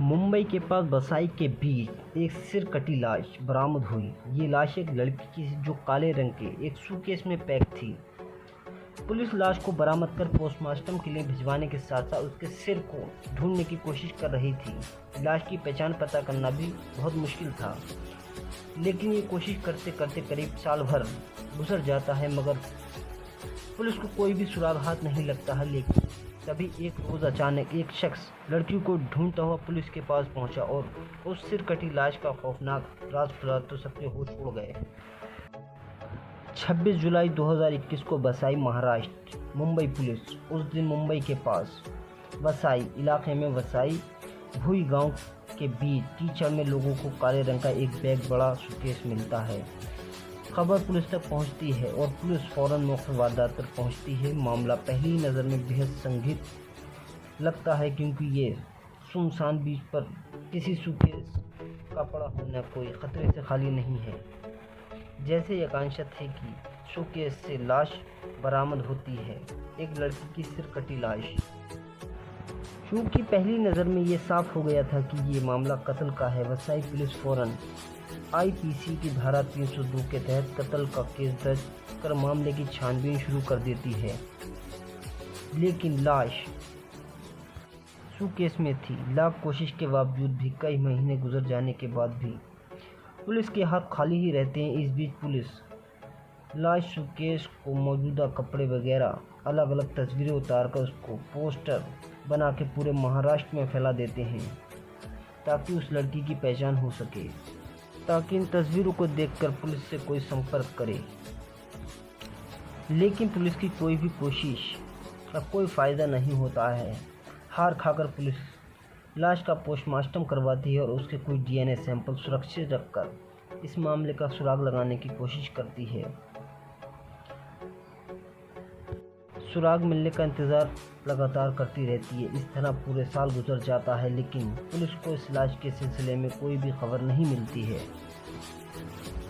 मुंबई के पास बसाई के बीच एक सिरकटी लाश बरामद हुई। ये लाश एक लड़की की जो काले रंग के एक सूटकेस में पैक थी। पुलिस लाश को बरामद कर पोस्टमार्टम के लिए भिजवाने के साथ साथ उसके सिर को ढूंढने की कोशिश कर रही थी। लाश की पहचान पता करना भी बहुत मुश्किल था, लेकिन ये कोशिश करते करते करीब साल भर गुजर जाता है, मगर पुलिस को कोई भी सुराग हाथ नहीं लगता है। लेकिन तभी एक रोज़ अचानक एक शख्स लड़की को ढूंढता हुआ पुलिस के पास पहुंचा और उस सिरकटी लाश का खौफनाक राज खुला तो सबके होश उड़ गए। 26 जुलाई 2021 को बसाई महाराष्ट्र मुंबई पुलिस उस दिन मुंबई के पास बसाई इलाके में बसाई भुई गांव के बीच कीचड़ में लोगों को काले रंग का एक बैग बड़ा सूटकेस मिलता है। खबर पुलिस तक पहुंचती है और पुलिस फौरन मौके वारदात पर पहुंचती है। मामला पहली नज़र में बेहद संदिग्ध लगता है, क्योंकि ये सुनसान बीच पर किसी सूटकेस का पड़ा होना कोई खतरे से खाली नहीं है। जैसे आकांक्षा थी कि सूटकेस से लाश बरामद होती है, एक लड़की की सिरकटी लाश। क्योंकि पहली नज़र में ये साफ हो गया था कि ये मामला कत्ल का है, बसाई पुलिस फौरन आईपीसी की धारा 302 के तहत कत्ल का केस दर्ज कर मामले की छानबीन शुरू कर देती है। लेकिन लाश सूटकेस में थी। लाख कोशिश के बावजूद भी कई महीने गुजर जाने के बाद भी पुलिस के हाथ खाली ही रहते हैं। इस बीच पुलिस लाश सूटकेस को मौजूदा कपड़े वगैरह अलग अलग तस्वीरें उतारकर उसको पोस्टर बना के पूरे महाराष्ट्र में फैला देते हैं, ताकि उस लड़की की पहचान हो सके, ताकि इन तस्वीरों को देखकर पुलिस से कोई संपर्क करे। लेकिन पुलिस की कोई भी कोशिश का कोई फ़ायदा नहीं होता है। हार खाकर पुलिस लाश का पोस्टमार्टम करवाती है और उसके कुछ डीएनए सैंपल सुरक्षित रखकर इस मामले का सुराग लगाने की कोशिश करती है। सुराग मिलने का इंतज़ार लगातार करती रहती है। इस तरह पूरे साल गुजर जाता है, लेकिन पुलिस को इस लाश के सिलसिले में कोई भी खबर नहीं मिलती है।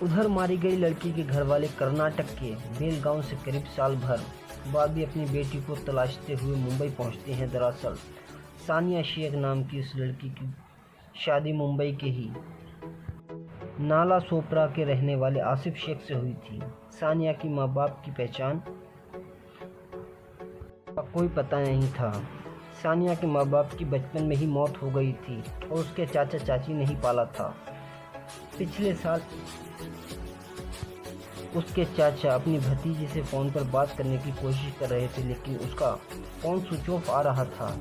उधर मारी गई लड़की के घर वाले कर्नाटक के बेलगांव से करीब साल भर बाद भी अपनी बेटी को तलाशते हुए मुंबई पहुंचते हैं। दरअसल सानिया शेख नाम की इस लड़की की शादी मुंबई के ही नाला सोपरा के रहने वाले आसिफ शेख से हुई थी। सानिया की माँ बाप की पहचान का कोई पता नहीं था। सानिया के माँ बाप की बचपन में ही मौत हो गई थी और उसके चाचा चाची नहीं पाला था। पिछले साल उसके चाचा अपनी भतीजी से फ़ोन पर बात करने की कोशिश कर रहे थे, लेकिन उसका फ़ोन स्विच ऑफ आ रहा था,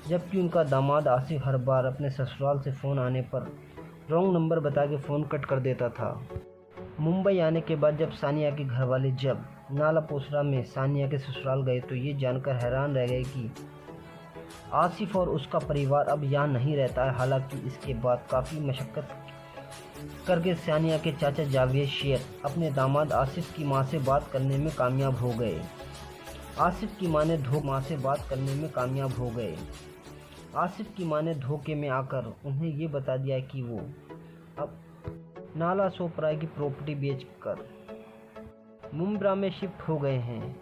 जबकि उनका दामाद आसिफ हर बार अपने ससुराल से फ़ोन आने पर रॉन्ग नंबर बता के फ़ोन कट कर देता था। मुंबई आने के बाद जब सानिया के घर वाले जब नाला पोसरा में सानिया के ससुराल गए तो ये जानकर हैरान रह गए कि आसिफ और उसका परिवार अब यहाँ नहीं रहता है। हालांकि इसके बाद काफ़ी मशक्क़त करके सानिया के चाचा जावेद शेख अपने दामाद आसिफ की मां से बात करने में कामयाब हो गए। आसिफ की मां ने धोखे में आकर उन्हें ये बता दिया कि वो अब नाला सोपरा की प्रॉपर्टी बेचकर मुंब्रा में शिफ्ट हो गए हैं,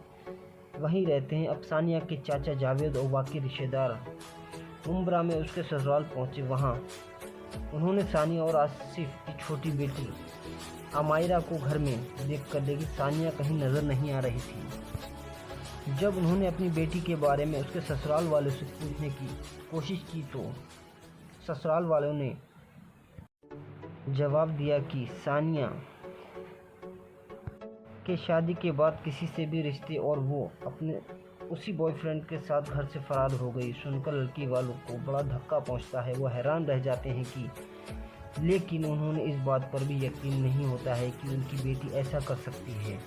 वहीं रहते हैं। अब सानिया के चाचा जावेद और बाकी रिश्तेदार मुंब्रा में उसके ससुराल पहुंचे। वहां उन्होंने सानिया और आसिफ की छोटी बेटी अमायरा को घर में देखकर, लेकिन सानिया कहीं नज़र नहीं आ रही थी। जब उन्होंने अपनी बेटी के बारे में उसके ससुराल वालों से पूछने की कोशिश की तो ससुराल वालों ने जवाब दिया कि सानिया के शादी के बाद किसी से भी रिश्ते और वो अपने उसी बॉयफ्रेंड के साथ घर से फरार हो गई। सुनकर लड़की वालों को बड़ा धक्का पहुंचता है। वो हैरान रह जाते हैं कि, लेकिन उन्होंने इस बात पर भी यकीन नहीं होता है कि उनकी बेटी ऐसा कर सकती है।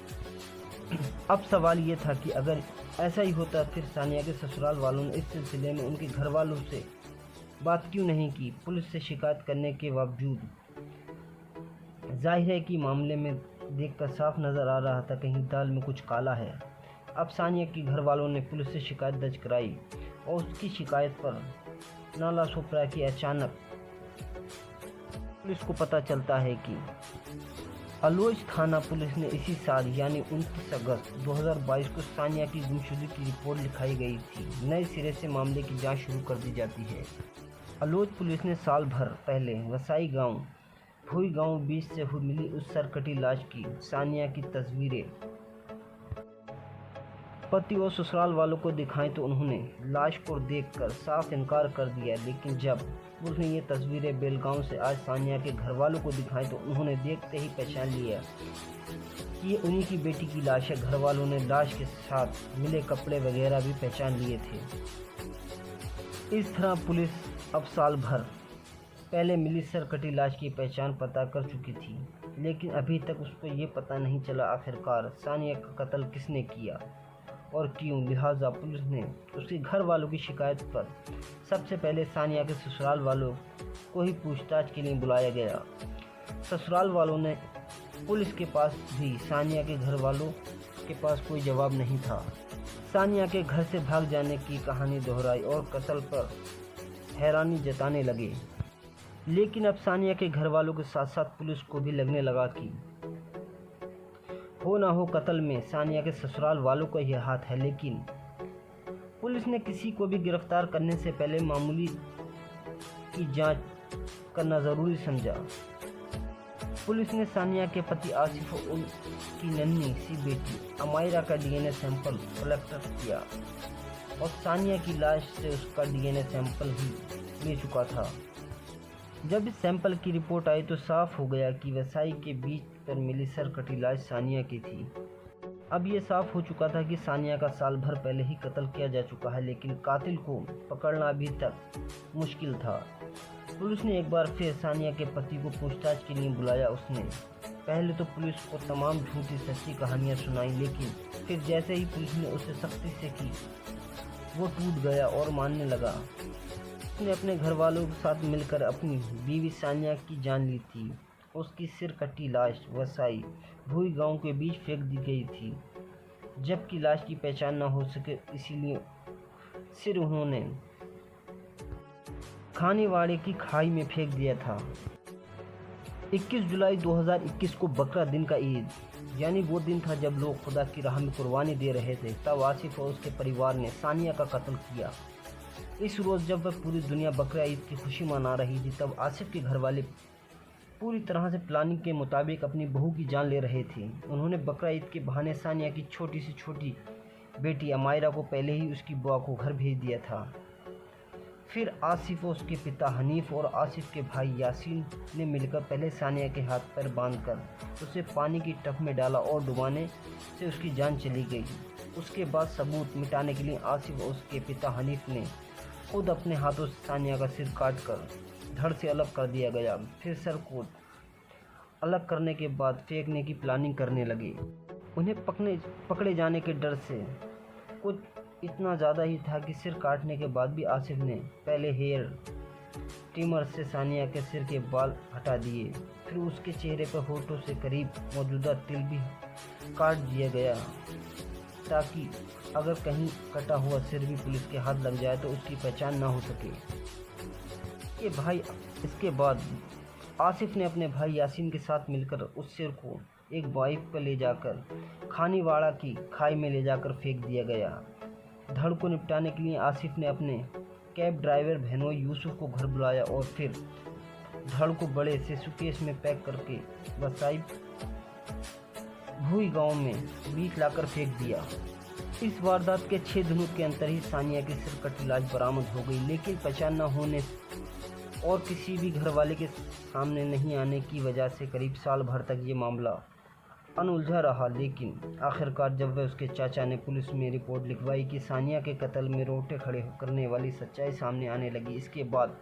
अब सवाल ये था कि अगर ऐसा ही होता फिर सानिया के ससुराल वालों ने इस सिलसिले में उनके घर वालों से बात क्यों नहीं की। पुलिस से शिकायत करने के बावजूद जाहिर है कि मामले में देखकर साफ नज़र आ रहा था कहीं दाल में कुछ काला है। अब सानिया के घर वालों ने पुलिस से शिकायत दर्ज कराई और उसकी शिकायत पर नाला सोपरा की अचानक पुलिस को पता चलता है कि अलोज थाना पुलिस ने इसी साल यानी 29 अगस्त 2022 को सानिया की गुमशुदगी की रिपोर्ट लिखाई गई थी। नए सिरे से मामले की जांच शुरू कर दी जाती है। अलोच पुलिस ने साल भर पहले वसाई गांव भुई गांव बीच से मिली उस सरकटी लाश की सानिया की तस्वीरें पति और ससुराल वालों को दिखाई तो उन्होंने लाश को देखकर साफ इनकार कर दिया। लेकिन जब उसने ये तस्वीरें बेलगांव से आज सानिया के घर वालों को दिखाई तो उन्होंने देखते ही पहचान लिया कि ये उन्हीं की बेटी की लाश है। घर वालों ने लाश के साथ मिले कपड़े वगैरह भी पहचान लिए थे। इस तरह पुलिस अब साल भर पहले मिली सरकटी लाश की पहचान पता कर चुकी थी, लेकिन अभी तक उसको ये पता नहीं चला आखिरकार सानिया का कत्ल किसने किया और क्यों। लिहाजा पुलिस ने उसके घर वालों की शिकायत पर सबसे पहले सानिया के ससुराल वालों को ही पूछताछ के लिए बुलाया गया। ससुराल वालों ने पुलिस के पास भी सानिया के घर वालों के पास कोई जवाब नहीं था। सानिया के घर से भाग जाने की कहानी दोहराई और कत्ल पर हैरानी जताने लगे। लेकिन अब सानिया के घर वालों के साथ साथ पुलिस को भी लगने लगा कि हो ना हो कत्ल में सानिया के ससुराल वालों का यह हाथ है। लेकिन पुलिस ने किसी को भी गिरफ्तार करने से पहले मामूली की जांच करना ज़रूरी समझा। पुलिस ने सानिया के पति आसिफ और उनकी नन्ही सी बेटी अमायरा का डीएनए सैंपल कलेक्ट किया और सानिया की लाश से उसका डीएनए सैंपल ही ले चुका था। जब इस सैंपल की रिपोर्ट आई तो साफ हो गया कि वसाई के बीच पर मिली सरकटी लाश सानिया की थी। अब ये साफ हो चुका था कि सानिया का साल भर पहले ही कत्ल किया जा चुका है, लेकिन कातिल को पकड़ना अभी तक मुश्किल था। पुलिस ने एक बार फिर सानिया के पति को पूछताछ के लिए बुलाया। उसने पहले तो पुलिस को तमाम झूठी सच्ची कहानियां सुनाई, लेकिन फिर जैसे ही पुलिस ने उसे सख्ती से की वो टूट गया और मानने लगा। उसने अपने घर वालों के साथ मिलकर अपनी बीवी सानिया की जान ली थी। उसकी सिर कटी लाश वसाई भुई गांव के बीच फेंक दी गई थी, जबकि लाश की पहचान न हो सके इसीलिए सिर उन्होंने खानीवाड़े की खाई में फेंक दिया था। 21 जुलाई 2021 को बकरा दिन का ईद, यानी वो दिन था जब लोग खुदा की राह में कुर्बानी दे रहे थे। तब आसिफ और उसके परिवार ने सानिया का कत्ल किया। इस रोज़ जब वह पूरी दुनिया बकरा ईद की खुशी मना रही थी, तब आसिफ के घर वाले पूरी तरह से प्लानिंग के मुताबिक अपनी बहू की जान ले रहे थे। उन्होंने बकरा ईद के बहाने सानिया की छोटी से छोटी बेटी अमायरा को पहले ही उसकी बुआ को घर भेज दिया था। फिर आसिफ और उसके पिता हनीफ और आसिफ के भाई यासीन ने मिलकर पहले सानिया के हाथ पैर बांधकर उसे पानी की टब में डाला और डुबाने से उसकी जान चली गई। उसके बाद सबूत मिटाने के लिए आसिफ और उसके पिता हनीफ ने खुद अपने हाथों से सानिया का सिर काटकर धड़ से अलग कर दिया गया। फिर सर को अलग करने के बाद फेंकने की प्लानिंग करने लगे। उन्हें पकड़े जाने के डर से कुछ इतना ज़्यादा ही था कि सिर काटने के बाद भी आसिफ ने पहले हेयर ट्रिमर से सानिया के सिर के बाल हटा दिए। फिर उसके चेहरे पर होठों से करीब मौजूदा तिल भी काट दिया गया, ताकि अगर कहीं कटा हुआ सिर भी पुलिस के हाथ लग जाए तो उसकी पहचान ना हो सके। इसके बाद आसिफ ने अपने भाई यासीन के साथ मिलकर उस सिर को एक बाइक पर ले जाकर खानीवाड़ा की खाई में ले जाकर फेंक दिया गया। धड़ को निपटाने के लिए आसिफ ने अपने कैब ड्राइवर बहनोई यूसुफ को घर बुलाया और फिर धड़ को बड़े से सुकेश में पैक करके वसाई भुई गांव में बीच लाकर फेंक दिया। इस वारदात के 6 दिनों के अंतर ही सानिया की सिर कटी लाश बरामद हो गई, लेकिन पहचान न होने और किसी भी घर वाले के सामने नहीं आने की वजह से करीब साल भर तक ये मामला अनउलझा रहा। लेकिन आखिरकार जब वह उसके चाचा ने पुलिस में रिपोर्ट लिखवाई कि सानिया के कत्ल में रोंगटे खड़े करने वाली सच्चाई सामने आने लगी, इसके बाद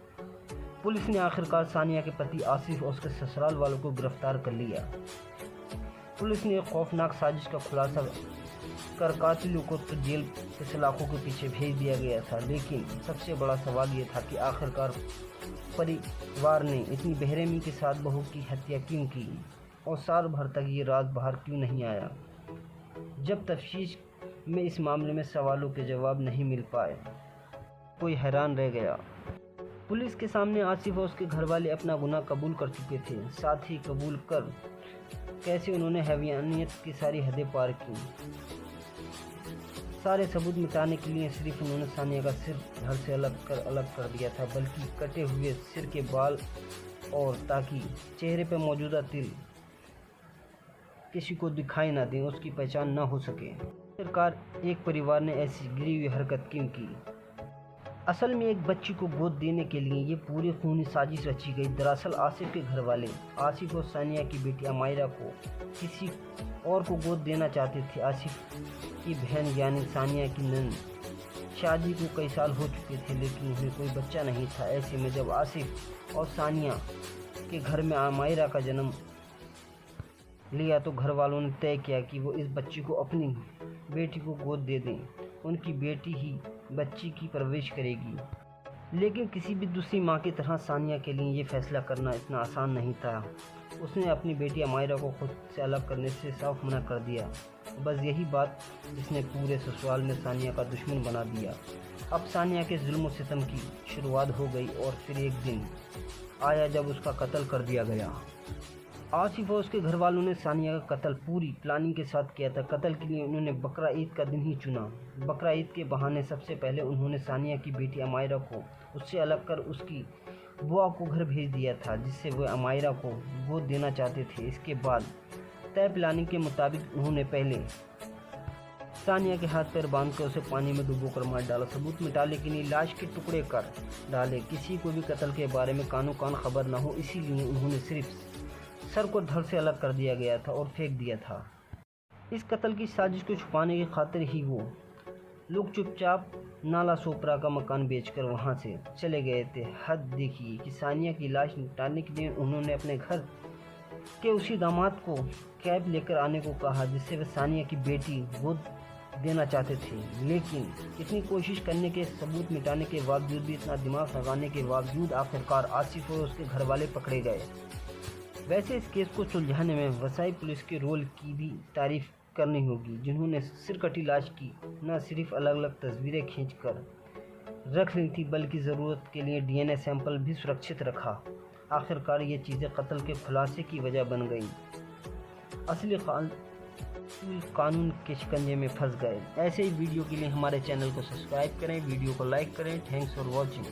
पुलिस ने आखिरकार सानिया के पति आसिफ और उसके ससुराल वालों को गिरफ्तार कर लिया। पुलिस ने एक खौफनाक साजिश का खुलासा कर कातिलों को तो जेल के सलाखों के पीछे भेज दिया गया था। लेकिन सबसे बड़ा सवाल ये था कि आखिरकार परिवार ने इतनी बेरहमी के साथ बहू की हत्या क्यों की और साल भर तक ये राज बाहर क्यों नहीं आया। जब तफ्तीश में इस मामले में सवालों के जवाब नहीं मिल पाए, कोई हैरान रह गया। पुलिस के सामने आसिफ और उसके घर वाले अपना गुनाह कबूल कर चुके थे, साथ ही कबूल कर कैसे उन्होंने हैवानियत की सारी हदें पार की। सारे सबूत मिटाने के लिए सिर्फ उन्होंने सानिया का सिर धड़ से अलग कर दिया था, बल्कि कटे हुए सिर के बाल और ताकि चेहरे पर मौजूदा तिल किसी को दिखाई ना दें, उसकी पहचान ना हो सके। आखिरकार एक परिवार ने ऐसी गिरी हुई हरकत क्यों की? असल में एक बच्ची को गोद देने के लिए ये पूरी खूनी साजिश रची गई। दरअसल आसिफ के घर वाले आसिफ और सानिया की बेटी अमायरा को किसी और को गोद देना चाहते थे। आसिफ की बहन यानी सानिया की नंद शादी को कई साल हो चुके थे, लेकिन उन्हें कोई बच्चा नहीं था। ऐसे में जब आसिफ और सानिया के घर में अमायरा का जन्म लिया तो घर वालों ने तय किया कि वो इस बच्ची को अपनी बेटी को गोद दे दें। उनकी बेटी ही बच्ची की परवरिश करेगी। लेकिन किसी भी दूसरी माँ की तरह सानिया के लिए ये फैसला करना इतना आसान नहीं था। उसने अपनी बेटी अमायरा को खुद से अलग करने से साफ मना कर दिया। बस यही बात जिसने पूरे ससुराल में सानिया का दुश्मन बना दिया। अब सानिया के जुल्म सितम की शुरुआत हो गई और फिर एक दिन आया जब उसका कत्ल कर दिया गया। आसिफ और उसके घर वालों ने सानिया का कत्ल पूरी प्लानिंग के साथ किया था। कत्ल के लिए उन्होंने बकरा ईद का दिन ही चुना। बकरा ईद के बहाने सबसे पहले उन्होंने सानिया की बेटी अमायरा को उससे अलग कर उसकी बुआ को घर भेज दिया था, जिससे वह अमायरा को गोद देना चाहते थे। इसके बाद तय प्लानिंग के मुताबिक उन्होंने पहले सानिया के हाथ पैर बांधकर उसे पानी में डुबोकर मार डाला। सबूत मिटाने के लिए लाश के टुकड़े कर डाले। किसी को भी कत्ल के बारे में कानो कान खबर न हो, इसीलिए उन्होंने सिर्फ सर को धड़ से अलग कर दिया गया था और फेंक दिया था। इस कत्ल की साजिश को छुपाने की खातिर ही वो लोग चुपचाप नाला सोपरा का मकान बेचकर वहां से चले गए थे। हद देखिए कि सानिया की लाश निपटाने के लिए उन्होंने अपने घर के उसी दामाद को कैब लेकर आने को कहा जिससे वे सानिया की बेटी गोद देना चाहते थे। लेकिन इतनी कोशिश करने के, सबूत मिटाने के बावजूद भी, इतना दिमाग लगाने के बावजूद आखिरकार आसिफ और उसके घर वाले पकड़े गए। वैसे इस केस को सुलझाने में वसाई पुलिस के रोल की भी तारीफ करनी होगी, जिन्होंने सिरकटी लाश की न सिर्फ अलग अलग तस्वीरें खींचकर रख ली थी, बल्कि ज़रूरत के लिए डीएनए सैंपल भी सुरक्षित रखा। आखिरकार ये चीज़ें कत्ल के खुलासे की वजह बन गई। असली कानून के शिकंजे में फंस गए। ऐसे ही वीडियो के लिए हमारे चैनल को सब्सक्राइब करें, वीडियो को लाइक करें। Thanks for watching.